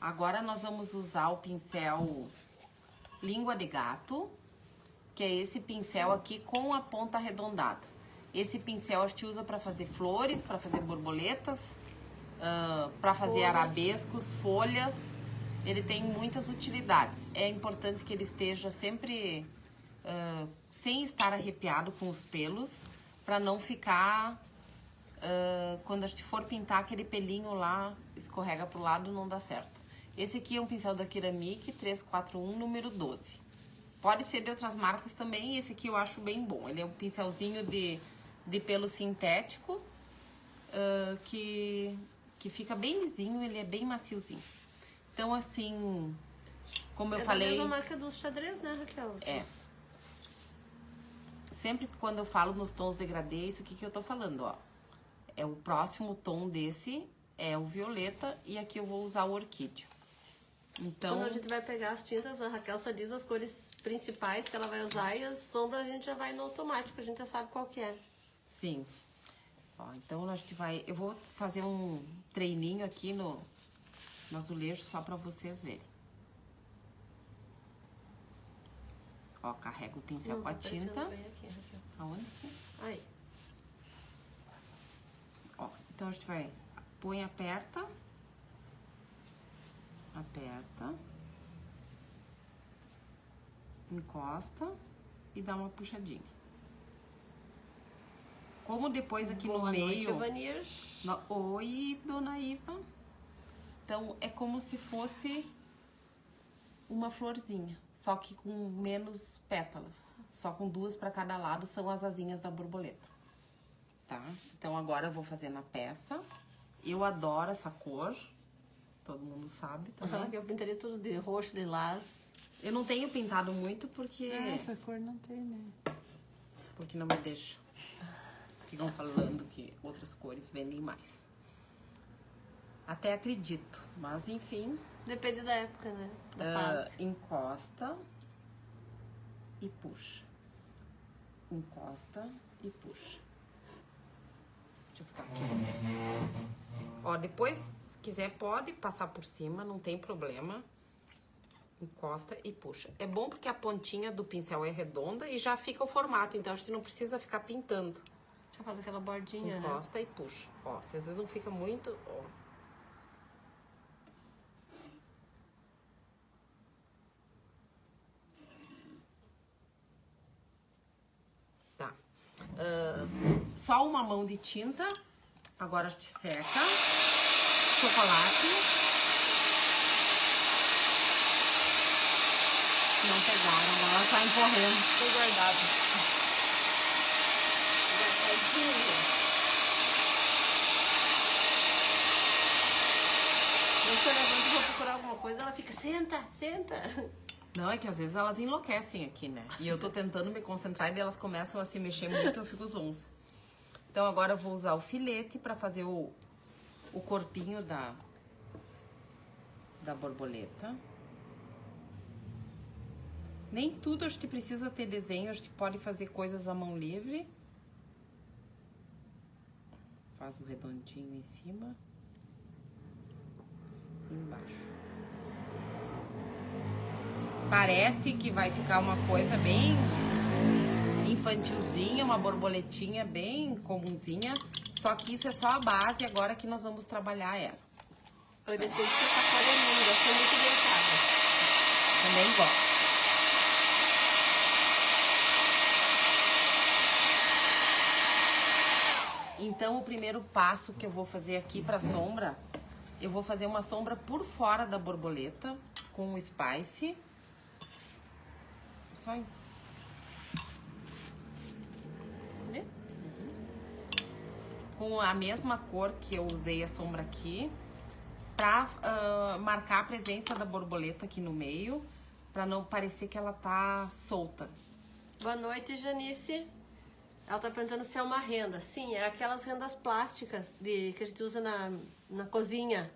Agora nós vamos usar o pincel Língua de Gato, que é esse pincel aqui com a ponta arredondada. Esse pincel a gente usa para fazer flores, para fazer borboletas, para fazer arabescos, folhas. Ele tem muitas utilidades. É importante que ele esteja sempre sem estar arrepiado com os pelos, para não ficar, quando a gente for pintar, aquele pelinho lá escorrega pro lado, não dá certo. Esse aqui é um pincel da Kiramic 341, número 12. Pode ser de outras marcas também, esse aqui eu acho bem bom. Ele é um pincelzinho de pelo sintético, que fica bem lisinho, ele é bem maciozinho. Então, assim, como eu falei... É a mesma marca dos xadrez, né, Raquel? É. Sempre que quando eu falo nos tons degradê, isso aqui que eu tô falando, ó. É o próximo tom desse, é o violeta, e aqui eu vou usar o orquídea. Então... Quando a gente vai pegar as tintas, a Raquel só diz as cores principais que ela vai usar e as sombras a gente já vai no automático, a gente já sabe qual que é. Sim. Ó, então a gente vai... Eu vou fazer um treininho aqui no azulejo só pra vocês verem. Ó, carrega o pincel com a tinta. Bem aqui, Raquel. Aonde aqui? Aí. Ó, então a gente vai... Põe, aperta. Aperta. Encosta. E dá uma puxadinha. Como depois aqui no meio... Boa noite, Oi, dona Iva. Então, é como se fosse uma florzinha, só que com menos pétalas. Só com 2 para cada lado são as asinhas da borboleta, tá? Então, agora eu vou fazer na peça. Eu adoro essa cor, todo mundo sabe também. Eu pintaria tudo de roxo, de lilás. Eu não tenho pintado muito porque... essa cor não tem, né? Porque não me deixa. Ficam falando que outras cores vendem mais. Até acredito, mas enfim. Depende da época, né? Da fase. Encosta e puxa. Encosta e puxa. Deixa eu ficar aqui. Ó, depois, se quiser, pode passar por cima, não tem problema. Encosta e puxa. É bom porque a pontinha do pincel é redonda e já fica o formato, então a gente não precisa ficar pintando. Deixa eu fazer aquela bordinha, Encosta e puxa. Ó, se às vezes não fica muito... Ó. Tá. Só uma mão de tinta. Agora a gente seca. Chocolate. Não pegaram, agora ela tá correndo. Foi guardado. Você levanta e vou procurar alguma coisa, ela fica, senta, senta. Não, é que às vezes elas enlouquecem aqui, né? E eu tô tentando me concentrar e elas começam a se mexer muito, eu fico zonza. Então agora eu vou usar o filete pra fazer o corpinho da borboleta. Nem tudo a gente precisa ter desenho, a gente pode fazer coisas à mão livre. Faz um redondinho em cima. E embaixo. Parece que vai ficar uma coisa bem infantilzinha, uma borboletinha bem comunzinha. Só que isso é só a base, agora que nós vamos trabalhar ela. Eu decidi que essa cor é linda, foi muito delicada. Também gosto. Então, o primeiro passo que eu vou fazer aqui pra sombra, eu vou fazer uma sombra por fora da borboleta com o Spice. Só isso. Com a mesma cor que eu usei a sombra aqui, pra marcar a presença da borboleta aqui no meio, pra não parecer que ela tá solta. Boa noite, Janice. Ela tá perguntando se é uma renda. Sim, é aquelas rendas plásticas que a gente usa na cozinha.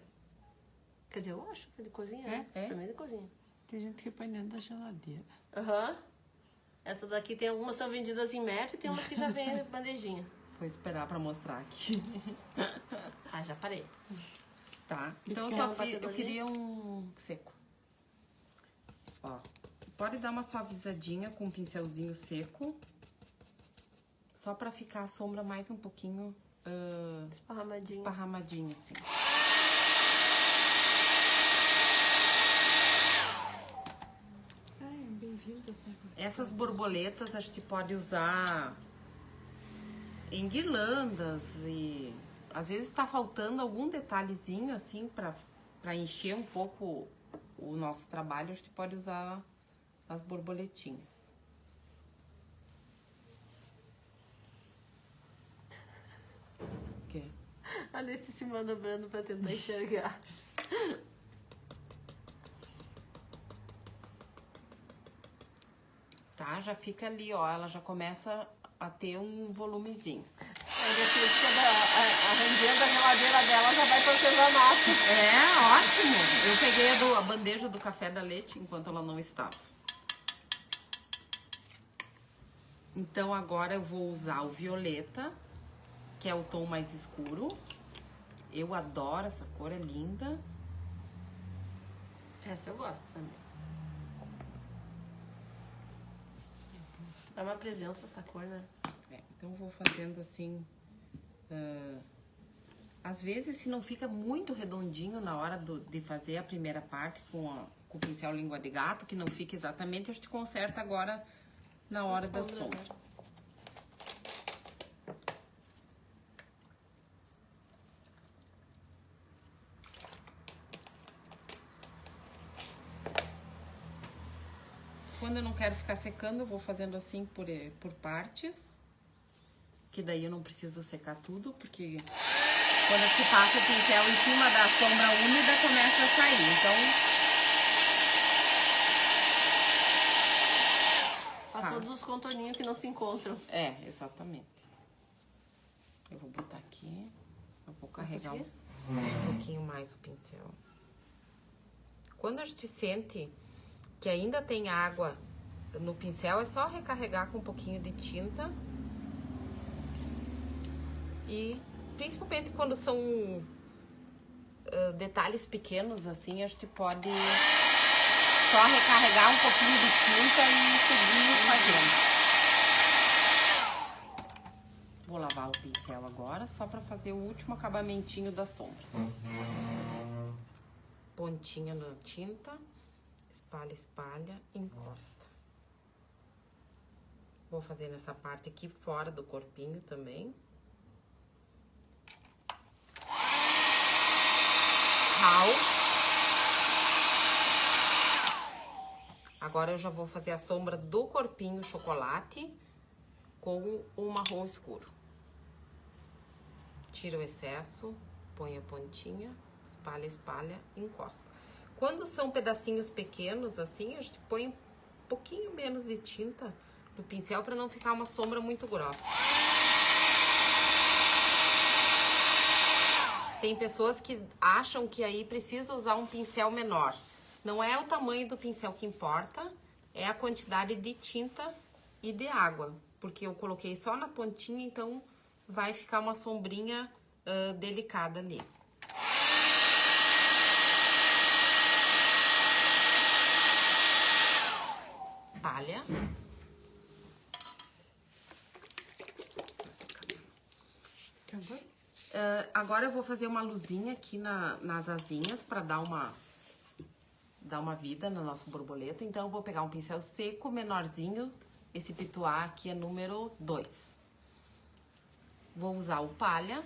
Quer dizer, eu acho que é de cozinha, né? É. Pra mim é de cozinha. Tem gente que põe dentro da geladeira. Aham. Essa daqui tem algumas são vendidas em metro e tem umas que já vem em bandejinha. Vou esperar pra mostrar aqui. Ah, já parei. Tá. Que Então que eu é só um fiz, eu batedorzinho? queria um seco. Ó, pode dar uma suavizadinha com um pincelzinho seco. Só pra ficar a sombra mais um pouquinho esparramadinha, assim. Ai, bem-vindos, né? Essas borboletas a gente pode usar em guirlandas e às vezes tá faltando algum detalhezinho assim pra encher um pouco o nosso trabalho, a gente pode usar as borboletinhas. O quê? A Letícia se manobrando pra tentar enxergar. Tá? Já fica ali, ó, ela já começa a ter um volumezinho. A Letícia, a rendinha da geladeira dela já vai pro artesanato. É, ótimo! Eu peguei a bandeja do café da Leti enquanto ela não estava. Então agora eu vou usar o violeta, que é o tom mais escuro. Eu adoro essa cor, é linda. Essa eu gosto também. Dá uma presença essa cor, né? Então eu vou fazendo assim... às vezes, se não fica muito redondinho na hora de fazer a primeira parte com o pincel língua de gato, que não fica exatamente, a gente conserta agora na hora da sombra. Quando eu não quero ficar secando, eu vou fazendo assim por partes. Que daí eu não preciso secar tudo, porque quando a gente passa o pincel em cima da sombra úmida, começa a sair. Então... Faz todos os contorninhos que não se encontram. É, exatamente. Eu vou botar aqui. Só vou carregar um pouquinho mais o pincel. Quando a gente sente que ainda tem água no pincel, é só recarregar com um pouquinho de tinta. E principalmente quando são detalhes pequenos, assim, a gente pode só recarregar um pouquinho de tinta e seguir fazendo. Vou lavar o pincel agora, só para fazer o último acabamentinho da sombra. Pontinha na tinta, espalha, espalha, encosta. Vou fazer nessa parte aqui fora do corpinho também. Agora eu já vou fazer a sombra do corpinho chocolate com o marrom escuro. Tira o excesso, põe a pontinha, espalha, espalha, encosta. Quando são pedacinhos pequenos assim, a gente põe um pouquinho menos de tinta no pincel para não ficar uma sombra muito grossa. Tem pessoas que acham que aí precisa usar um pincel menor. Não é o tamanho do pincel que importa, é a quantidade de tinta e de água. Porque eu coloquei só na pontinha, então vai ficar uma sombrinha delicada ali. Palha. Agora eu vou fazer uma luzinha aqui nas asinhas para dar uma vida na nossa borboleta. Então eu vou pegar um pincel seco, menorzinho. Esse pituá aqui é número 2. Vou usar o palha.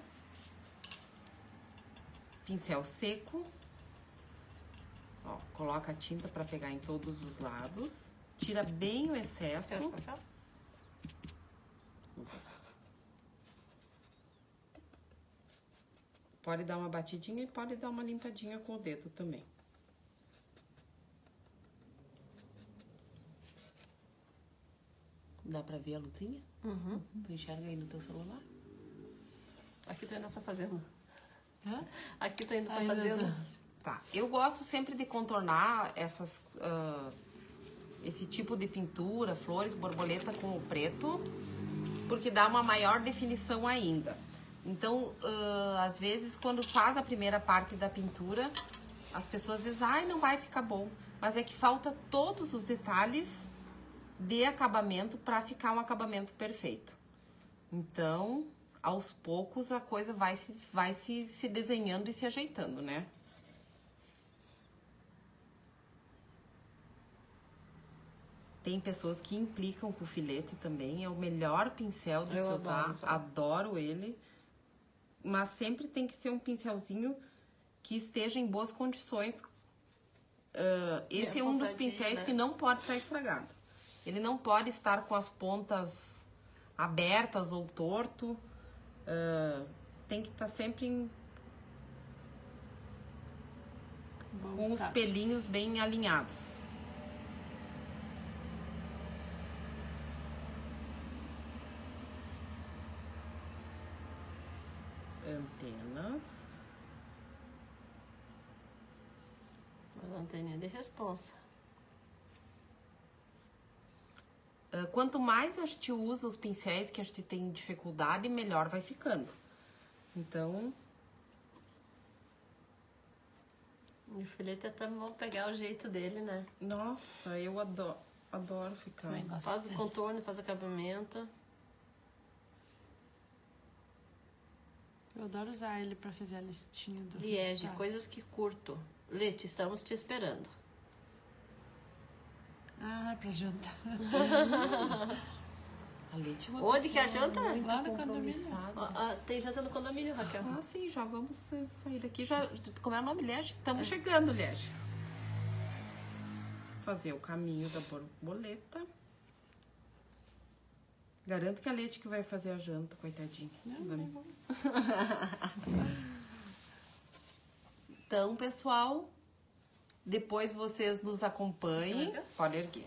Pincel seco. Ó, coloca a tinta para pegar em todos os lados. Tira bem o excesso. Pode dar uma batidinha e pode dar uma limpadinha com o dedo também. Dá pra ver a luzinha? Uhum. Tu enxerga aí no teu celular? Aqui tu ainda tá fazendo. Hã? Aqui tu ainda tá Ainda fazendo. tá. Tá. Eu gosto sempre de contornar esse tipo de pintura, flores, borboleta com o preto, porque dá uma maior definição ainda. Então, às vezes, quando faz a primeira parte da pintura, As pessoas dizem, ai, não vai ficar bom. Mas é que falta todos os detalhes de acabamento para ficar um acabamento perfeito. Então, aos poucos, a coisa vai se desenhando e se ajeitando, né? Tem pessoas que implicam com o filete também. É o melhor pincel de se usar. Adoro ele. Mas sempre tem que ser um pincelzinho que esteja em boas condições. Esse é um dos pincéis, né, que não pode estar estragado. Ele não pode estar com as pontas abertas ou torto. Tem que estar sempre com os pelinhos bem alinhados. Antenas. Mas a anteninha de responsa. Quanto mais a gente usa os pincéis que a gente tem dificuldade, melhor vai ficando. Então... E o filete até vão pegar o jeito dele, né? Nossa, eu adoro ficar. Faz o contorno, faz o acabamento. Eu adoro usar ele pra fazer a listinha do Liege, resultado. coisas que curto. Lete, estamos te esperando. Ah, pra jantar. A Leite é uma Onde que é a pessoa janta? muito Lá no compromissada. Tem janta no condomínio, Raquel. Ah, sim, já vamos sair daqui. Já, como é o nome, Liege? Estamos chegando, Liege. Fazer o caminho da borboleta. Garanto que a Leite que vai fazer a janta, coitadinha. Não. Então, pessoal, depois vocês nos acompanhem. Pode erguer.